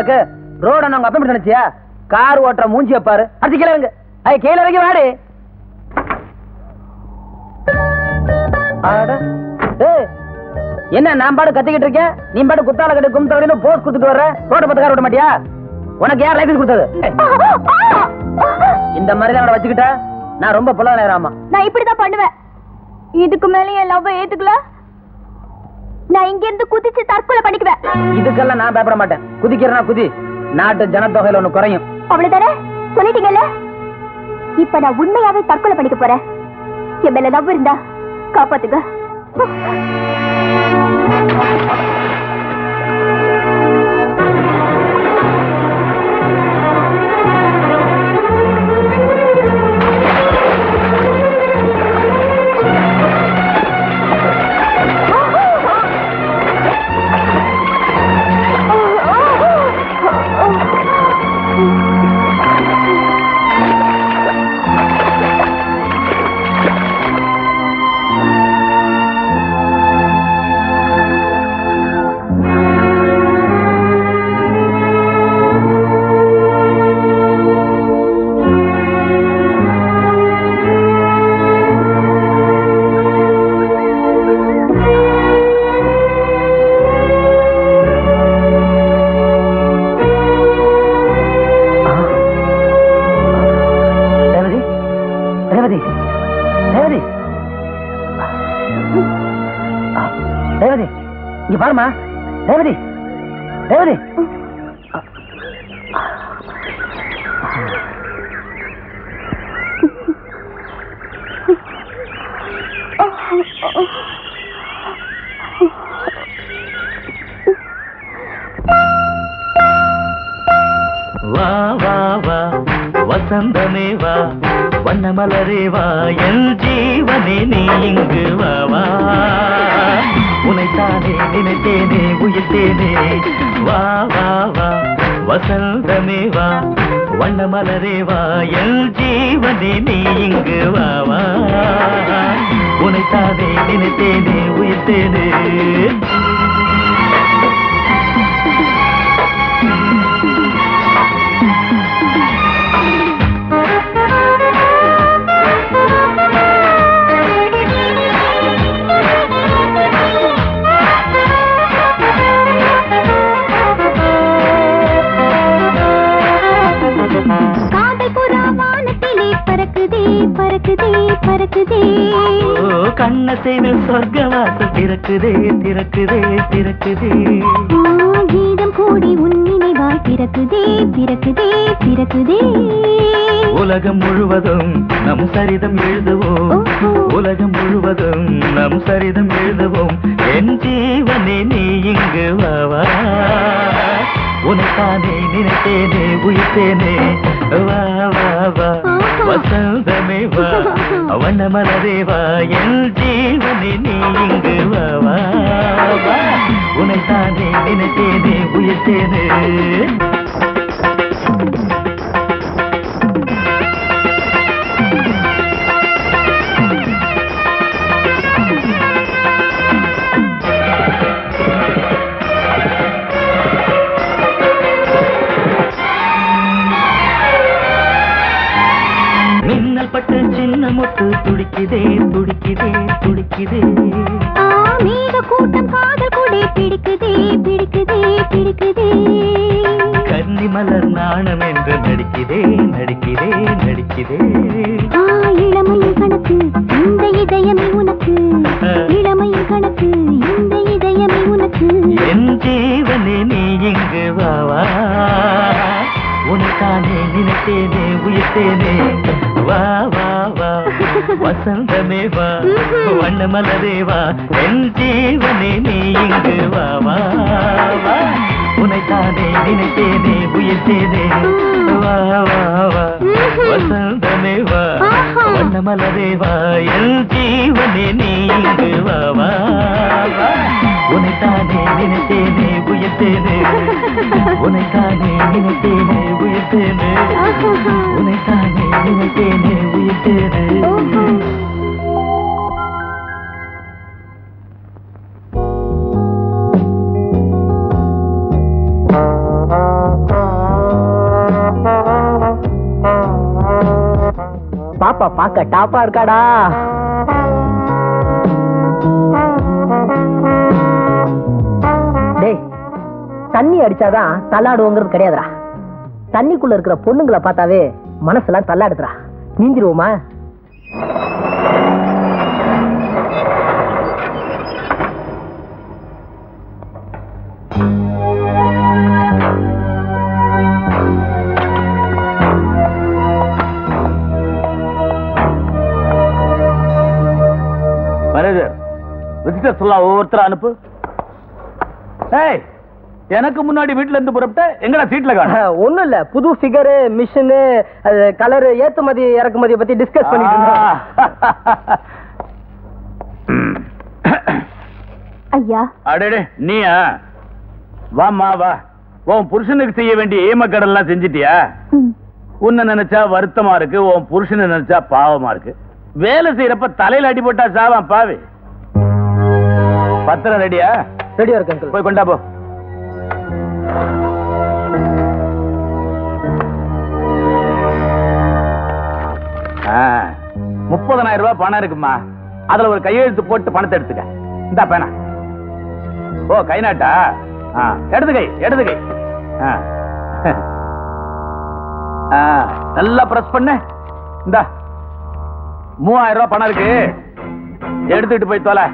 உனக்கு? ரோட நாங்க அப்ப நினைச்சியா? கார் ஓட்டுற மூஞ்சிய பாரு. அது கீழே இறங்கு. கீழே இறங்கி வாடி. என்ன நான் பாடு கத்திக்கிட்டு இருக்கேன், நீ பாடு குத்தால கட்டி கும்பிட்டு போஸ் கொடுத்துட்டு வர்ற? ரோட பத்து கார் ஓட்ட மாட்டியா? உனக்கு யார் லைசன்ஸ் கொடுத்தது? இந்த மாதிரி தான் வச்சுக்கிட்ட நான் ரொம்ப புள்ள நேராமா. நான் இப்படிதான் பண்ணுவேன். இதுக்கு மேல என் லவ் ஏத்துக்கல, நான் இங்க இருந்து குதிச்சு தற்கொலை பண்ணிக்குவேன். இதுக்கெல்லாம் நான் பயப்பட மாட்டேன். குதிக்கிறனா குதி, நாட்டு ஜனத்தொகையில ஒண்ணு குறையும். அவ்வளவுதானே சொல்லிட்டீங்கல்ல. இப்ப நான் உண்மையாவே தற்கொலை பண்ணிக்க போறேன். என் மேல லவ் இருந்தா காப்பாத்துங்க. பாருமா ரேவதி, ரேவதி வா வா வா வசந்தமே வா, வண்ணமலரே வா, என் ஜீவனே நீ இங்கு வா வா. உனைத்தானே நினைத்தேனே உயிர்த்தேனே, வா வா வா வசந்தமே வா, வண்ணமலரே வா, என் ஜீவனே நீ இங்கு வா வா. உனைத்தானே நினைத்தேனே உயிர்த்தேனே. கண்ணசைவில் சொர்க்கவாசல் திறக்குதே திறக்குதே திறக்குதே. கீதம் கூடி உன் நினைவாய் பிறக்குதே பிறக்குதே பிறக்குதே. உலகம் முழுவதும் நம் சரிதம் எழுதுவோம், உலகம் முழுவதும் நம் சரிதம் எழுதுவோம். என் ஜீவனே நீ இங்கு வா வா. உனைத்தானே நினைத்தேனே உயிர்த்தேனே, வா வா வா வசந்தமே வா, வண்ணமலரே வா, என் ஜீவனே நீ இங்கு வா வா வா. உனைத்தானே நினைத்தேனே உயிர்த்தேனே. பட்டு சின்ன முத்து துடிக்குதே துடிக்குதே துடிக்குதே. மேக கூட்டம் காதல் கொடை பிடிக்குதே பிடிக்குதே பிடிக்குதே. கன்னி மலர் நாணம் என்று நடிக்குதே நடிக்குதே நடிக்குதே. இளமையின் கணக்கு இந்த இதயமே உனக்கு, இளமையின் கணக்கு இந்த இதயமே உனக்கு. என் ஜீவனே நீ இங்கு வா வா. உனக்கானே நினைத்தேனே உயிர்த்தேனே, வா வா வா வசந்தமே வா, வண்ணமலரே வா, என் ஜீவனே நீ இங்கு வா வா வா. உனைத்தானே நினைத்தேனே உயிர்த்தேனே, வா வா வா வசந்தமே வா, வண்ணமலரே வா, என் ஜீவனே நீ இங்கு வா வா வா. உனைத்தானே நினைத்தேனே உயிர்த்தேனே, உனைத்தானே நினைத்தேனே உயிர்த்தேனே, உனைத்தானே நினைத்தேனே உயிர்த்தேனே. அப்பா இருக்காடா. டேய், தண்ணி அடிச்சாதான் தள்ளாடுவோங்கிறது கிடையாதுடா. தண்ணிக்குள்ள இருக்கிற பொண்ணுங்களை பார்த்தாவே மனசெல்லாம் தள்ளாடுதுடா. நீந்திருவோமா? ஒவ்வொருத்தர அனுப்பு. எனக்கு முன்னாடி வீட்டுல இருந்து புறப்பட்ட எங்கடா சீட்ல காண? ஒண்ணும் இல்ல, புது ஃபிகர், மிஷின், கலர், ஏற்றுமதி இறக்குமதியை பத்தி டிஸ்கஸ் பண்ணிட்டு இருந்தோம். ஐயா. அடடே, நீயா? வாமா வா. உன் புருஷனுக்கு செய்ய வேண்டிய ஏமக்கடெல்லாம் செஞ்சிட்டியா? உன்னை நினைச்சா வருத்தமா இருக்கு, உன் புருஷனை நினைச்சா பாவமா இருக்கு. வேலை செய்யறப்ப தலையில அடி போட்டா சாவான் பாவி. பத்திரம் ரெடியா? ரெடியா இருக்கு, போய் கொண்டா போ. $30,000 பணம் இருக்குமா? அதுல ஒரு கையெழுத்து போட்டு பணத்தை எடுத்துக்க. இந்த பேனா ஓ, கை நாட்டா? எடுத்து கை, எடுத்து கை. நல்லா பிரஸ் பண்ண. இந்த $3000 பணம் இருக்கு, எடுத்துட்டு போய் தொலை.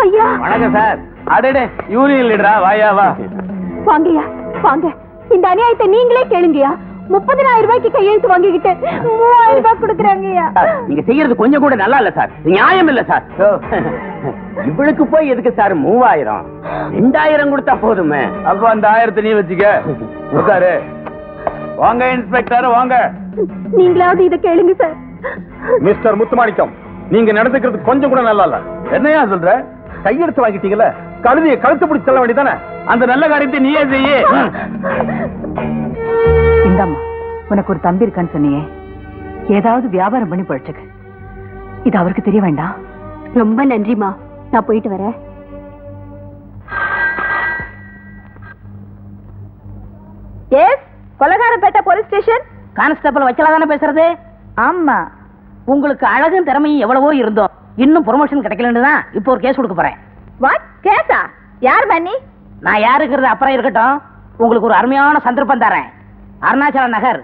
ஐயா. வணக்கம் சார். அடடே, யூனியன் லீடரா? வாயா வா. வாங்கய்யா வாங்க. இந்த அநியாயத்தை நீங்களே கேளுங்கய்யா. 30,000 ரூபாய்க்கு கையெழுத்து வாங்கிக்கிட்டு 3000 ரூபாய் கொடுக்குறாங்கய்யா. நீங்க செய்யறது கொஞ்சம் கூட நல்லா இல்ல சார், நியாயம் இல்ல சார். இவளுக்கு போய் எதுக்கு சார் 3000? 2000 கொடுத்தா போதுமே. அப்ப அந்த 1000 நீ வச்சுக்க. உட்காரு. வாங்க இன்ஸ்பெக்டர், வாங்க. நீங்களாவது இதை கேளுங்க சார். மிஸ்டர் முத்துமாணிக்கம், நீங்க நடந்துக்கிறது கொஞ்சம் கூட நல்லா இல்ல. என்னையா சொல்ற? கையெடுத்து வாங்கிட்டீங்கல்ல, கழுதியை கழுத்து பிடிச்சு செல்ல வேண்டியதானே? அந்த நல்ல காரியத்தை நீயே செய்ய. இந்தம்மா, உனக்கு ஒரு தம்பி இருக்கான்னு சொன்னியே, ஏதாவது வியாபாரம் பண்ணி பழச்சுக்க. இது அவருக்கு தெரிய வேண்டாம். ரொம்ப நன்றிமா, நான் போயிட்டு வரேன். Yes, Kolakarapettai police station. Constable Vatsala தானே பேசுறது? ஆமா. உங்களுக்கு அழகும் திறமையும் எவ்வளவோ இருந்தோம், இன்னும் ப்ரொமோஷன் கிடைக்கலன்னு தான் இப்போ ஒரு கேஸ் கொடுக்க போறேன். வாட் கேஸா? யார் மன்னி? நான் யாருக்கிறது அப்புறம் இருக்கட்டும், உங்களுக்கு ஒரு அருமையான சந்தர்ப்பம் தரேன். அருணாச்சல நகர்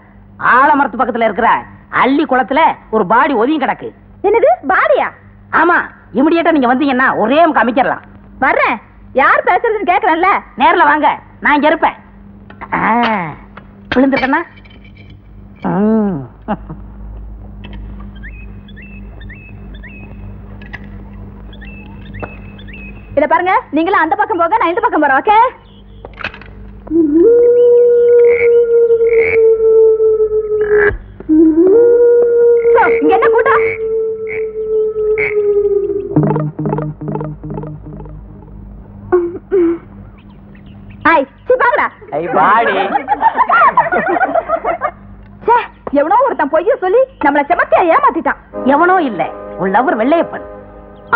ஆலமரத்து பக்கத்துல இருக்கிற அள்ளி குளத்துல ஒரு பாடி ஒதுங்கி கிடக்கு. என்னது பாடியா? ஆமா, இமிடியேட்டா நீங்க வந்தீங்கன்னா ஒரே அமைக்கிறலாம். வர்றேன். யார் பேசுறதுன்னு கேக்குறேன்ல. நேர்ல வாங்க, நான் இங்க இருப்பேன். விழுந்துட்டேன்னா இத பாருங்க, நீங்களும் அந்த பக்கம் போக, நான் இந்த பக்கம் போறேன். ஓகே? இங்க என்ன கூட்டம்? எவனோ ஒருத்தன் பொய்ய சொல்லி நம்மள செமத்தியா ஏமாத்திட்டான். எவனோ இல்ல, உன் லவர் வெள்ளையப்பன்.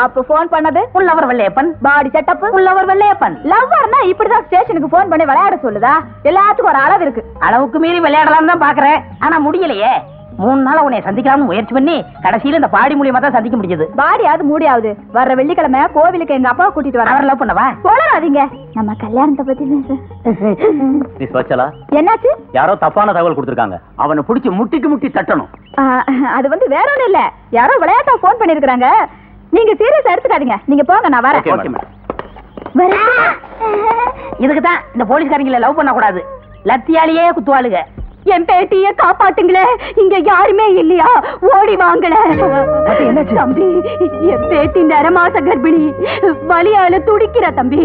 அப்ப போன் பண்ணது உன் லவர் வெள்ளையப்பன். பாடி செட்டப் உன் லவர் வெள்ளையப்பன். லவ்வர்னா இப்படிதான் ஸ்டேஷனுக்கு போன் பண்ணி விளையாட சொல்லுதா? எல்லாத்துக்கும் ஒரு அளவு இருக்கு. அளவுக்கு மீறி விளையாடலாம் தான் பாக்குறேன், ஆனா முடியலையே. 3 நாளா உன்னை சந்திக்கலாம்னு முயற்சி பண்ணி கடைசியில இந்த பாடி மூலியமா தான் சந்திக்க முடிஞ்சது. பாடியாவது மூடியாவது வர்ற வெள்ளிக்கிழமை கோவிலுக்கு எங்க அப்பா கூட்டிட்டு வர. அவர் லவ் பண்ணவா? போடாதீங்க, நம்ம கல்யாணத்தை பத்தி மிஸ் வச்சலா, என்னாச்சு? யாரோ தப்பான தகவல் கொடுத்திருக்காங்க. அவனை பிடிச்சி முட்டிக்கு முட்டி தட்டணும். அது வந்து வேற ஒண்ணும் இல்ல, யாரோ விளையாட்டா போன் பண்ணிருக்காங்க. நீங்க சீரியஸா எடுத்துக்காதீங்க. நீங்க போங்க, நான் வரேன். இதுக்குதான் இந்த போலீஸ்காரங்களை லவ் பண்ண கூடாது, லத்தியாலேயே குத்துவாளுங்க. என் பேட்டிய காப்பாத்துங்களே, இங்க யாருமே இல்லையா? ஓடி வாங்கல. தம்பி, என் பேட்டி நரமாச கர்ப்பிணி, வலியால துடிக்கிற தம்பி.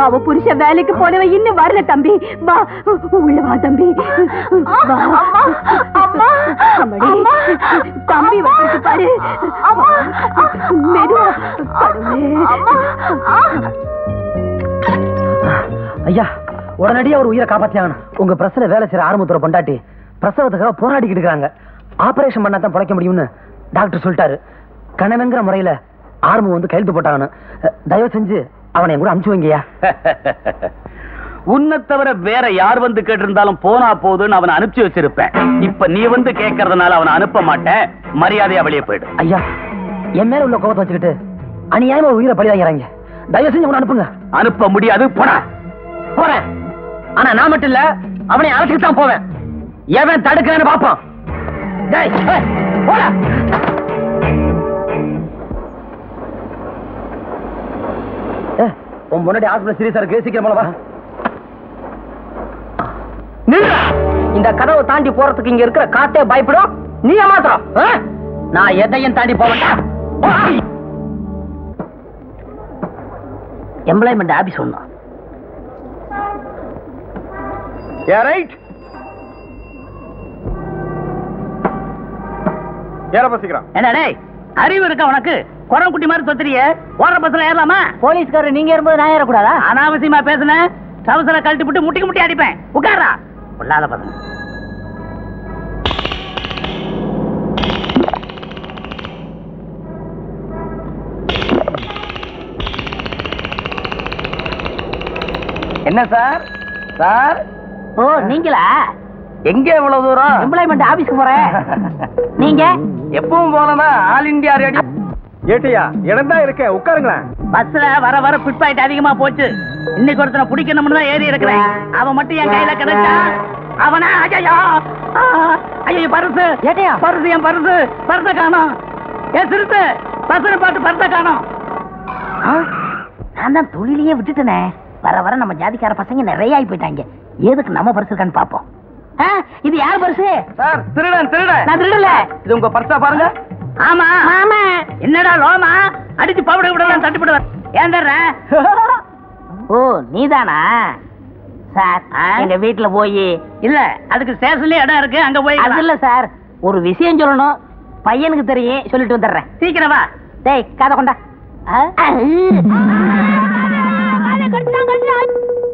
அவ புருஷ வேலைக்கு போனவ இன்னும் வரல தம்பி. வா உள்ள வா தம்பி. தம்பி வந்து பாரு. ஐயா, உடனடியா ஒரு உயிரை காப்பாத்தியாங்க. உங்க பிரச்சனை வேலை செய்யற ஆரம்பத்துல பொண்டாட்டி பிரசவத்துக்காக போராடிக்கிட்டு இருக்காங்க. ஆபரேஷன் பண்ணாதான் பிழைக்க முடியும்னு டாக்டர் சொல்லிட்டாரு. கணவங்கிற முறையில ஆரம்பம் வந்து கையெழுத்து போட்டாங்கன்னு. தயவு செஞ்சு அவனை கூட அனுப்பிச்சு வைங்கய்யா. உன்னை தவிர வேற யார் வந்து கேட்டிருந்தாலும் போனா போதுன்னு அவனை அனுப்பிச்சு வச்சிருப்பேன். இப்ப நீ வந்து கேட்கறதுனால அவனை அனுப்ப மாட்டேன். மரியாதையா வெளியே போயிடு. ஐயா, என் மேல உள்ள கோபத்தை வச்சுக்கிட்டு அநியாயமா உயிரை பழி வாங்கிறாங்க. தயவு செஞ்சு அவனை அனுப்புங்க. அனுப்ப முடியாது, போடா. போறேன். ஆனா நான் மட்டும் இல்ல, அவனை அழைச்சிட்டு தான் போவேன். எவன் தடுக்கிறேன்னு பாப்போம். டேய், போடா. உன் முன்னாடி ஹாஸ்பிடல் சீரியஸா இருக்கு, சீக்கிரம் போல வா. நில்றா. இந்த கதவை தாண்டி போறதுக்கு இங்க இருக்கிற காத்தே பயப்படும், நீ ஏமாத்திரம். நான் எதையும் தாண்டி போவேன்டா. எம்ப்ளாய்மெண்ட் ஆபீஸ் ஒண்ணு. ரைட். ஏற பசிக்கிறான். என்ன டேய், அறிவு இருக்கா உனக்கு? குரம் குட்டி மாதிரி சொத்துறிய. ஓடுற பஸ்ல ஏறலாமா? போலீஸ்காரர் நீங்க ஏறும்போது நான் ஏறக்கூடாதா? அனாவசியமா பேசுன, சவசர கழட்டி விட்டு முட்டிக்கு முட்டி அடிப்பேன். உட்காரா. பொல்லாத பசங்க. என்ன சார்? சார்? ஓ நீங்களா? எங்க இவ்வளவு தூரம்? எம்ப்ளாய்மெண்ட் ஆபீஸ்க்கு போறேன். நீங்க? எப்பவும் போலதான், ஆல் இந்தியா ரேடியோ. ஏட்டியா, இடம் தான் இருக்கேன், உட்காருங்களேன். பஸ்ல வர வர ஃபுட் பாயிண்ட் அதிகமா போச்சு. இன்னைக்கு ஒருத்தனை பிடிக்கணும்னு தான் ஏறி இருக்கிறேன். அவன் மட்டும் என் கையில கிடைச்சா அவனா? ஐயோ ஐயோ, பர்ஸ் ஏட்டியா, பர்ஸ், என் பர்ஸ், பர்ஸ காணோம். ஏன் சிறுத்து, பர்ஸ் பாட்டு பர்ஸ காணோம். நான் தான் தொழிலையே விட்டுட்டேனே. வர வர நம்ம ஜாதிக்கார பசங்க நிறைய ஆகி போயிட்டாங்க. எதுக்கு நம்ம பர்ஸ் இருக்கான்னு பாப்போம். இது யார் பர்ஸ்? சார், திருடன் திருடன். நான் திருடல. இது உங்க பர்ஸா பாருங்க. ஆமா ஆமா. என்னடா லோமா, அடிச்சு பவுடர் விடலாம் தட்டுப்படுவேன். ஏன் தர்ற? ஓ நீதானா? சார், எங்க வீட்டுல போய் இல்ல, அதுக்கு ஸ்டேஷன்லயே இடம் இருக்கு, அங்க போய். அது இல்ல சார், ஒரு விஷயம் சொல்லணும். பையனுக்கு தெரியும், சொல்லிட்டு வந்துடுறேன். சீக்கிரம் வா. டேய், காதை கொண்டா.